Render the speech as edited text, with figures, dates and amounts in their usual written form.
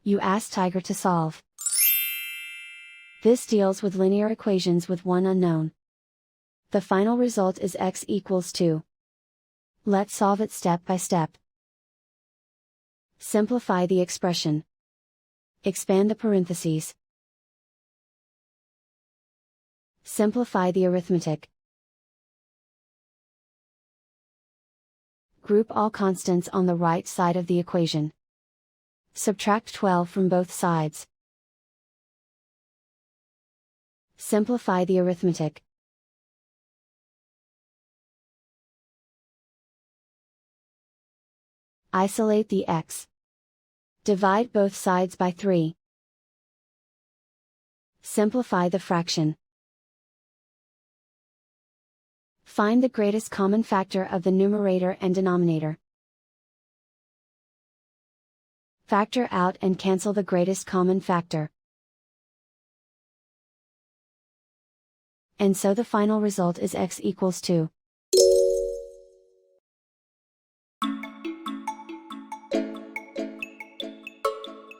You ask Tiger to solve. This deals with linear equations with one unknown. The final result is x equals 2. Let's solve it step by step. Simplify the expression. Expand the parentheses. Simplify the arithmetic. Group all constants on the right side of the equation. Subtract 12 from both sides. Simplify the arithmetic. Isolate the x. Divide both sides by 3. Simplify the fraction. Find the greatest common factor of the numerator and denominator. Factor out and cancel the greatest common factor. And so the final result is x equals 2.